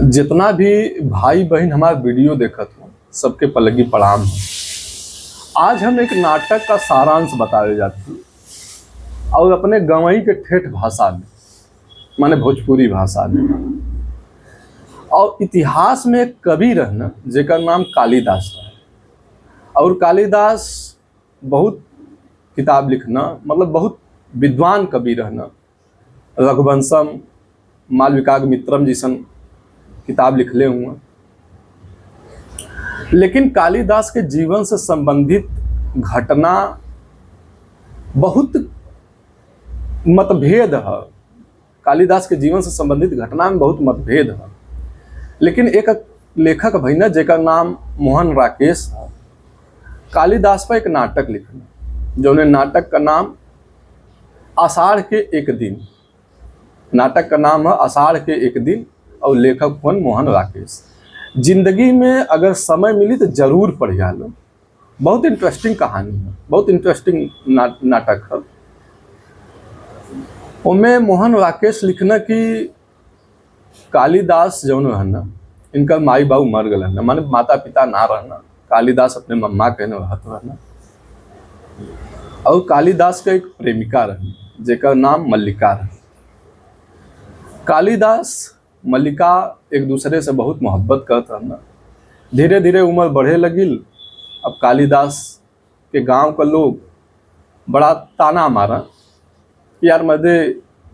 जितना भी भाई बहन हमारा वीडियो देखत हो सबके पलगी प्रणाम हो। आज हम एक नाटक का सारांश बतावे जाती और अपने गंवई के ठेठ भाषा में, माने भोजपुरी भाषा में। और इतिहास में एक कवि रहना जेकर नाम कालिदास है। और कालिदास बहुत किताब लिखना, मतलब बहुत विद्वान कवि रहना। रघुवंशम, मालविकाग्निमित्रम जैसन किताब लिखले हुए। लेकिन कालिदास के जीवन से संबंधित घटना बहुत मतभेद है। कालिदास के जीवन से संबंधित घटना में बहुत मतभेद है। लेकिन एक लेखक भैया जेकर नाम मोहन राकेश है, कालिदास पर एक नाटक लिखना, जो ने नाटक का नाम आषाढ़ के एक दिन। नाटक का नाम है आषाढ़ के एक दिन और लेखक हुन मोहन राकेश। जिंदगी में अगर समय मिली तो जरूर पढ़िया लो। बहुत इंटरेस्टिंग कहानी है, बहुत इंटरेस्टिंग नाटक है। उनमें मोहन राकेश लिखना कि कालिदास जौन रहना, इनका माई बाबू मर गए रहना, माने माता पिता ना रहना। कालिदास अपने मम्मा कहने रहत रहना। और कालिदास का एक प्रेमिका रहना जेकर नाम मल्लिका रहे। कालिदास मल्लिका एक दूसरे से बहुत मोहब्बत करत रहना। धीरे धीरे उम्र बढ़े लगिल। अब कालिदास के गांव का लोग बड़ा ताना मारा कि यार मदे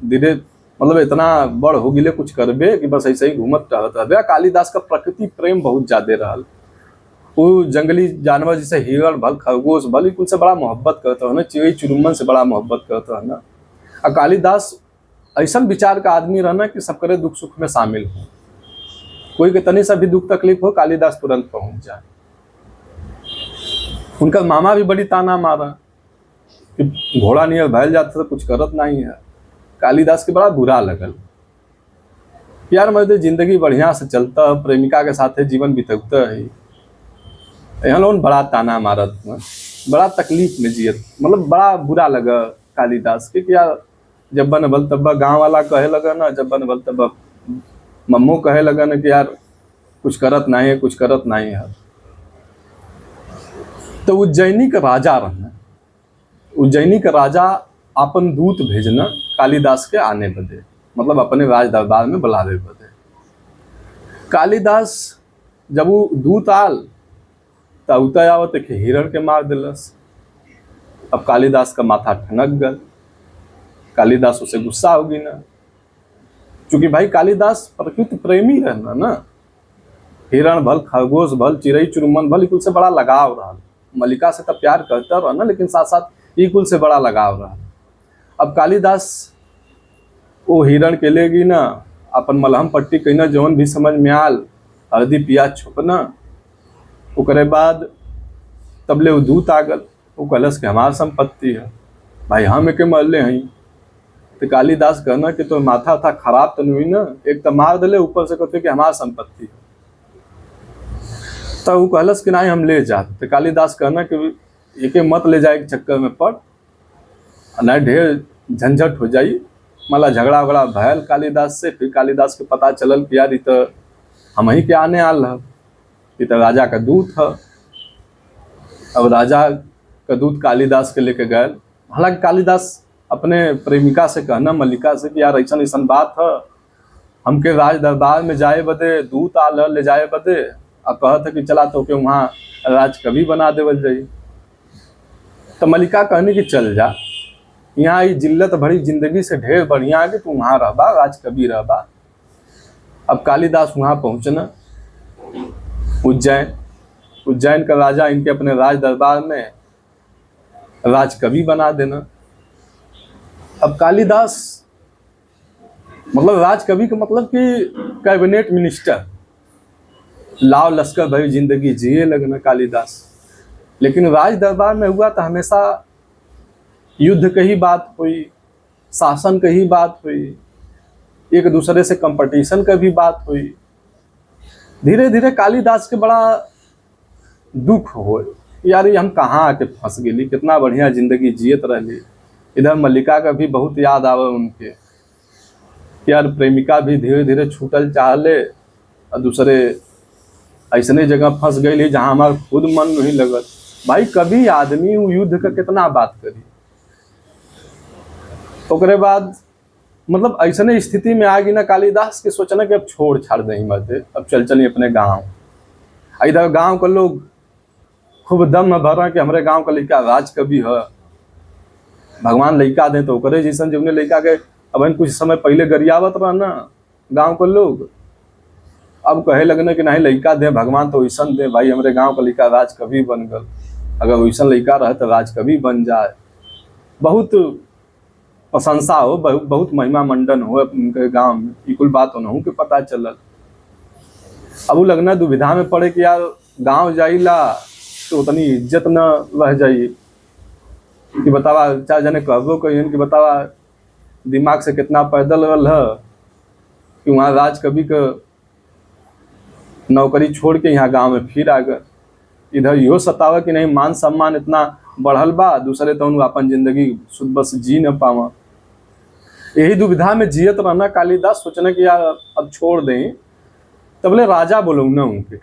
धीरे मतलब इतना बड़ हो गिले कुछ करबे कि बस ऐसे ही घूमत टहलत रहे। कालिदास का प्रकृति प्रेम बहुत ज्यादा रहल। वो जंगली जानवर जैसे हिरण भल, खरगोश भल, कुल से बड़ा मोहब्बत करता है ना। चिड़ै चुरुम्मन से बड़ा मोहब्बत करता है ना। और कालिदास ऐसा विचार का आदमी रहना कि सब करे दुख सुख में शामिल हो। कोई के तनी सा भी दुख तकलीफ हो, कालिदास तुरंत पहुंच जाए। उनका मामा भी बड़ी ताना मारा कि घोड़ा नियर भैल जाता तो कुछ करत नहीं है। कालिदास के बड़ा बुरा लगल। यार मैं जिंदगी बढ़िया से चलता है, प्रेमिका के साथ जीवन बितता है, यहाँ लोग बड़ा ताना मारत, बड़ा तकलीफ में जियत, मतलब बड़ा बुरा लगा कालिदास के कि यार जब बन बल तब गाँव वाला कहे लगा ना, जब बन बल तब मम्मो कहे लगा ना कि यार कुछ करत नहीं है, कुछ करत नहीं है। तो उज्जैनी का राजा रहना, उज्जैनी का राजा अपन दूत भेजना कालिदास के आने बदे, मतलब अपने राज दरबार में बुलावे बदे। कालिदास जब वो दूत आल तब उतर आवत कि हिरण के मार दिलस। अब कालिदास का माथा ठनक गल। कालिदास उसे गुस्सा होगी ना, क्योंकि भाई कालिदास प्रकृति प्रेमी रहना ना। हिरण भल, खरगोश भल, चिड़ै चुरुम्मन भल, कुल से बड़ा लगाव रहा। मल्लिका से तब प्यार करता रहना, लेकिन साथ साथ ये कुल से बड़ा लगाव रहा। अब कालिदास वो हिरण के लेगी ना, अपन मलहम पट्टी कहना जौन भी समझ में आल, हल्दी प्याज छुपना। ओकरे बाद तबले वो दूत आ गल। वो कहलस कि हमार संपत्ति है भाई, हम एके मरले हैं। तो कालिदास कहना कि तो माथा था खराब तो नहीं ना, एक तो मार दिले, ऊपर से कहते कि हमार संपत्ति है। तो वो कहलस कि नहीं हम ले जाते। तो कालिदास कहना कि एके मत ले जाए के चक्कर में पड़, नहीं ढेर झंझट हो जाई। मला झगड़ा वगड़ा भयल कालिदास से। फिर कालिदास के पता चलल कि यार तो हम ही के आने आल है, ये तो राजा का दूत है। अब राजा का दूत कालिदास के लेके गए। हालांकि कालिदास अपने प्रेमिका से कहना, मल्लिका से, कि यार ऐसा ऐसा बात है, हमके राज दरबार में जाए बदे दूत आल ले जाए बदे, और कहत है कि चला तो के वहाँ राज कवि बना देवल जाई। तो मल्लिका कहनी कि चल जा, यहाँ ये जिल्लत भरी जिंदगी से ढेर बढ़िया है कि तू वहाँ रहबा, राज कवि रहबा। अब कालिदास वहाँ पहुँचना उज्जैन। उज्जैन का राजा इनके अपने राज दरबार में राज कवि बना देना। अब कालिदास मतलब राज कवि का मतलब कि कैबिनेट मिनिस्टर, लाव लश्कर भरी जिंदगी जिए लगना कालिदास। लेकिन राज दरबार में हुआ तो हमेशा युद्ध की ही बात हुई, शासन की ही बात हुई, एक दूसरे से कंपटीशन का भी बात हुई। धीरे धीरे कालिदास के बड़ा दुख हो, यार हम कहाँ आके फंस गई, कितना बढ़िया जिंदगी जियत रही। इधर मल्लिका का भी बहुत याद आवे उनके, यार प्रेमिका भी धीरे धीरे छूटल चाहले। और दूसरे ऐसने जगह फंस गई जहाँ हमारा खुद मन नहीं लगत। भाई कभी आदमी युद्ध का कितना बात करी। ओकरे बाद मतलब ऐसने स्थिति में आ गई ना कालिदास के सोचना कि अब छोड़ छाड़ दें मत, अब चल चली अपने गाँव। इधर गांव के लोग खूब दम भरा कि हमारे गांव का लड़का राज कवि है, भगवान लड़का दें तो करे जैसन जो उन्हें लड़का के अब कुछ समय पहले गरियावत रहा ना गांव के लोग, अब कहे लगने कि नहीं लड़का दे भगवान तो वैसन दे। भाई हमारे गांव का लड़का राज कवि बन गल, अगर वैसन लड़का रहे तो राज कवि बन जाए। बहुत प्रशंसा हो, बहुत महिमा मंडन हो उनके गाँव में, ये कुल बात होना के पता चलल। अब वो लगना दुविधा में पड़े कि यार गांव जाइला तो उतनी इज्जत न रह जाई कि बतावा चार जने कहबो कहियन कि बतावा दिमाग से कितना पैदल रहल है कि वहाँ राज कवि का नौकरी छोड़ के यहाँ गांव में फिर आ गए। इधर यो सतावा कि नहीं मान सम्मान इतना बढ़ल बा, दूसरे तो अपन जिंदगी शुद्ध बस जी न पावा। यही दुविधा में जियत रहना कालिदास सोचना कि यार अब छोड़ दें। तब बोले राजा बोलो न उनके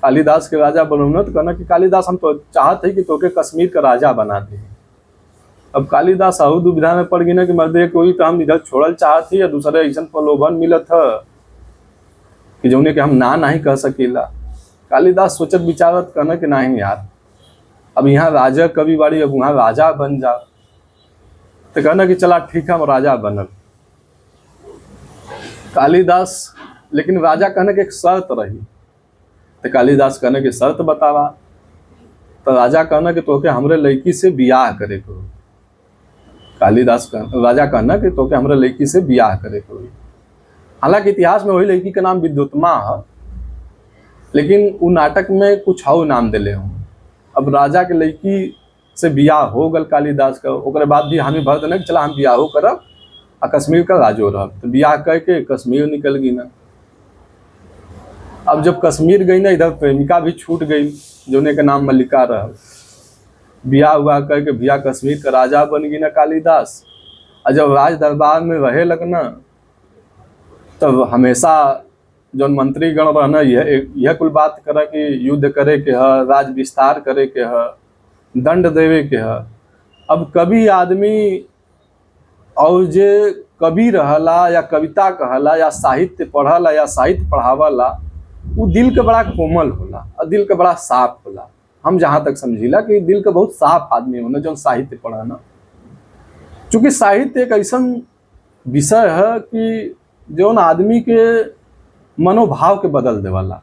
कालिदास के राजा बोलो न तो कहना कि कालिदास हम तो चाहते हैं कि तोके कश्मीर का राजा बना दे। अब कालिदास आहू दुविधा में पड़ गई ना कि मर्दे कोई तो हम इधर छोड़ल चाहती या दूसरे ऐसा प्रलोभन मिलत है कि जो कि हम ना नहीं कह सकेला। कालिदास सोचत विचारत कहना कि नहीं यार अब यहाँ राजा कवि बाड़ी, अब वहाँ राजा बन जा। तो कहना कि चला ठीक है हम राजा बनल। कालिदास लेकिन राजा कहने की एक शर्त रही, तो कालिदास कहने की शर्त बतावा। तो राजा कहना कि तोके हमरे लड़की से बियाह करे को। कालिदास राजा कहना कि तोके हमरे लड़की से बियाह करे को। हालांकि इतिहास में वही लड़की का नाम विद्युत्मा है, लेकिन वो नाटक में कुछ और नाम दिले हूँ। अब राजा के लड़की से बियाह हो गल कालिदास का, ओकरे बाद भी हमें भर देना कि चला हम बियाहो करब आ कश्मीर का राजो रह। तो बियाह करके कश्मीर निकल गई ना। अब जब कश्मीर गई ना इधर प्रेमिका भी छूट गई जोने का नाम मल्लिका रहा। बियाह हुआ करके बियाह कश्मीर का राजा बन गई ना कालिदास। और जब राज दरबार में रहे लगना तब हमेशा जो मंत्रीगण रहना यह कुल बात करे कि युद्ध करे के है, राज विस्तार करे के है, दंड देवे के है। अब कभी आदमी और जे कवि रहला या कविता कहला या साहित्य पढ़ला या साहित्य पढ़ावला वो दिल के बड़ा कोमल होला और दिल के बड़ा साफ होला। हम जहाँ तक समझिला कि दिल के बहुत साफ आदमी होना जो साहित्य पढ़ाना। चूँकि साहित्य एक ऐसा विषय है कि जो आदमी के मनोभाव के बदल देवाला,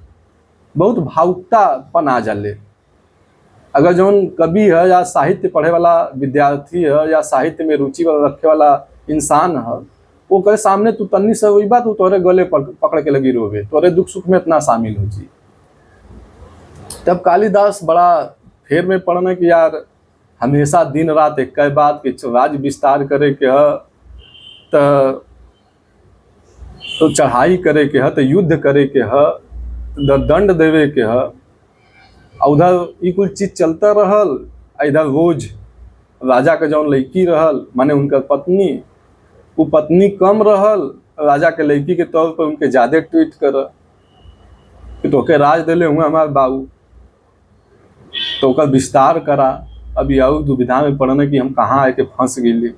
बहुत भावुकतापन आ जाले। अगर जौन कवि है या साहित्य पढ़े वाला विद्यार्थी है या साहित्य में रुचि रखे वाला इंसान है, वो कहे सामने तू तन्नी से हुई बात, तू तोरे गले पकड़ के लगी रोवे, तोरे दुख सुख में इतना शामिल हो जी। तब कालिदास बड़ा फेर में पड़ना कि यार हमेशा दिन रात एक बात कि राज विस्तार करे के है, तो चढ़ाई करे के है, तो युद्ध करे के है, दंड देवे के है। उधर ये कुल चीज चलता रहल। इधर रोज राजा के जौन लड़की रहल माने उनका पत्नी, वो पत्नी कम रहल, राजा के लड़की के तौर पर उनके ज्यादा ट्वीट कर कि तोके राज दिले हुए हमारे बाबू, तो ओकर विस्तार करा। अभी और दुविधा में पड़ना कि हम कहाँ आके फंस गई।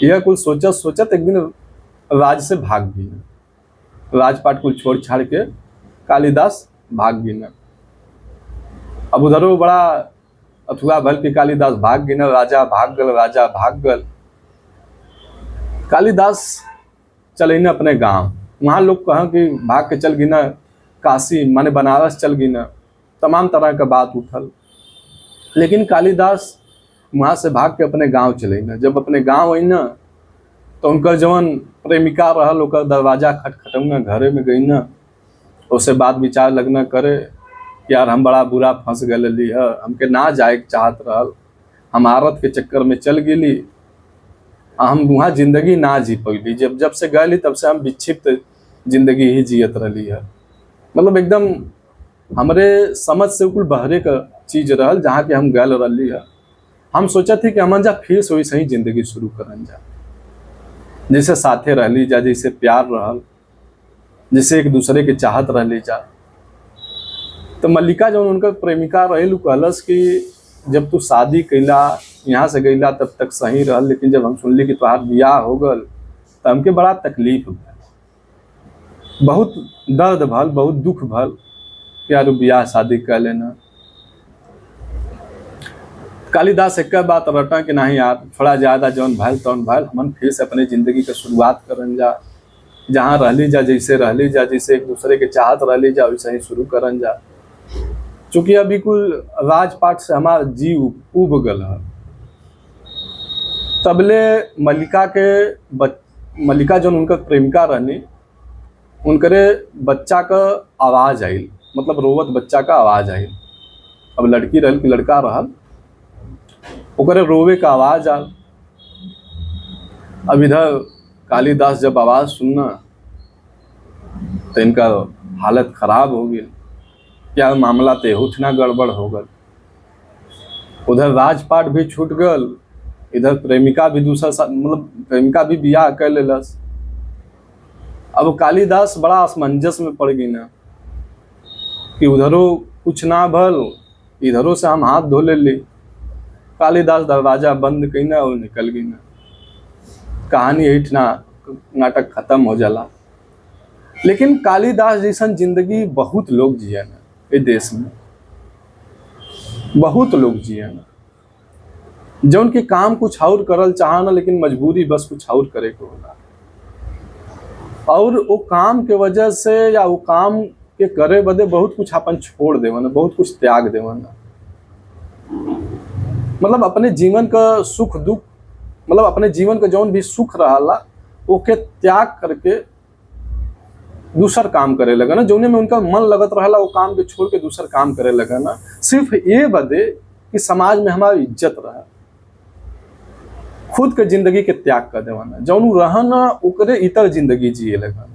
यह कुल सोचत सोचत एक दिन राज से भाग गई, राजपाट कुल छोड़ छाड़ के कालिदास भाग गई ना। अब उधर वो बड़ा अथुआ भल के कालिदास भाग गई ना, राजा भाग गल। कालिदास चले ना अपने गांव, वहाँ लोग कहा कि भाग के चल गई ना काशी माने बनारस चल गई ना, तमाम तरह का बात उठल। लेकिन कालिदास वहाँ से भाग के अपने गांव चले ना। जब अपने गांव आई ना तो उनका जवन प्रेमिका रहल ओकर दरवाजा खटखटौना घरे में गई ना, उससे बात विचार लगना करे यार हम बड़ा बुरा फंस गली है, हमके ना जाए चाहत रहल, हम औरत के चक्कर में चल गेली, हम वहाँ जिंदगी ना जी पैली। जब से गली तब से हम विक्षिप्त जिंदगी ही जियत रही है। मतलब एकदम हमरे समझ से कुल बहरे का चीज रहल जहाँ के हम गल रही है। हम सोचा थी कि हमन जा फिर से वैसे ही जिंदगी शुरू करन जा, जैसे साथे रहली जा, जैसे प्यार रहल। जिसे एक दूसरे के चाहत रह जा। तो मल्लिका जौन उनका प्रेमिका रहे कहलस कि जब तू शादी कैला यहाँ से गईला तब तक सही रहल, लेकिन जब हम सुनली कि तुम्हार बियाह हो गल तो हमके बड़ा तकलीफ भल, बहुत दर्द भल, बहुत दुख भल कि यार बियाह शादी कर लेना। कालिदास एक बात रटा कि नहीं यार, थोड़ा ज़्यादा जौन भल तौन भल, हम फिर से अपने ज़िंदगी के शुरुआत करन जा, जहाँ रहली जा, जैसे रहली जा, जैसे एक दूसरे के चाहत रहली जा वैसे ही शुरू करन जा। चूँकि अभी कुल राजपाट से हमारा जीव उब गल है। तबले मल्लिका जौन उनका प्रेमिका रहनी, उनकरे बच्चा का आवाज़ आयल, मतलब रोवत बच्चा का आवाज़ आयल। अब लड़की रहल कि लड़का रहल, ओकरे रोवे का आवाज़ आल। अब इधर कालिदास जब आवाज़ सुनना तो इनका हालत खराब हो गई, क्या मामला ते उठना गड़बड़ हो गल। उधर राजपाट भी छूट गल, इधर प्रेमिका भी मतलब प्रेमिका भी बियाह कर लेलस। अब कालिदास बड़ा असमंजस में पड़ गई ना कि उधरों कुछ ना भल, इधरों से हम हाथ धो ले ली। कालिदास दरवाजा बंद कई ना और निकल गई ना। कहानी हिटना नाटक खत्म हो जाला। लेकिन कालिदास जैसन जिंदगी बहुत लोग जिए ना इस देश में, बहुत लोग जिए ना, जो उनके काम कुछ और करल चाह ना, लेकिन मजबूरी बस कुछ और करे के होला। और वो काम के वजह से या वो काम के करे बदे बहुत कुछ अपन छोड़ देवन, बहुत कुछ त्याग देवन। मतलब अपने जीवन का सुख दुख, मतलब अपने जीवन का जौन भी सुख रहा ओके त्याग करके दूसर काम करे लगा ना, जौने में उनका मन लगत रहा वो काम के छोड़ के दूसर काम करे लगा ना, सिर्फ ये बदे कि समाज में हमारी इज्जत रहा। खुद के जिंदगी के त्याग कर देवाना, जौन रहना ओकरे इतर जिंदगी जिए लगा।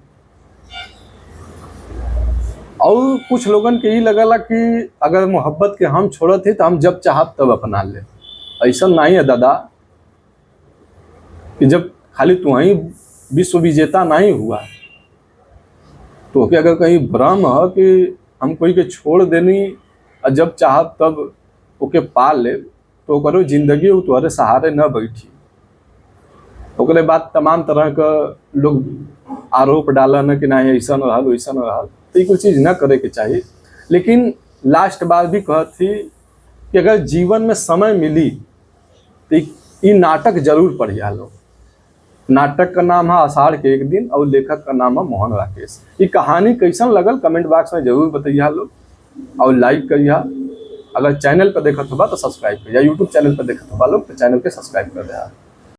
और कुछ लोगन के ये लगला कि अगर मोहब्बत के हम छोड़त थे तो हम जब चाहब तब अपना ले। ऐसा नहीं है दादा कि जब खाली तू ही विश्व विजेता नहीं हुआ तो क्या अगर कहीं भ्रम है कि हम कोई के छोड़ देनी और जब चाहब तब ओके पाल ले तो करो जिंदगी तुम्हारे सहारे न बैठी। ओकरे बाद तमाम तरह का लोग आरोप डाला न कि नहीं ऐसा न रहल वैसा न रहल, तो ये कुछ चीज़ न करे के चाहिए। लेकिन लास्ट बात भी कहत थी कि अगर जीवन में समय मिली तो ये नाटक जरूर पढ़िया लो। नाटक का नाम है आषाढ़ के एक दिन और लेखक का नाम है मोहन राकेश। ये कहानी कैसन लगल कमेंट बॉक्स में जरूर बताइए लो और लाइक करिए। अगर चैनल पर देखत होगा तो सब्सक्राइब करिए, यूट्यूब चैनल पर देखत होगा लोग तो चैनल के सब्सक्राइब कर दिया।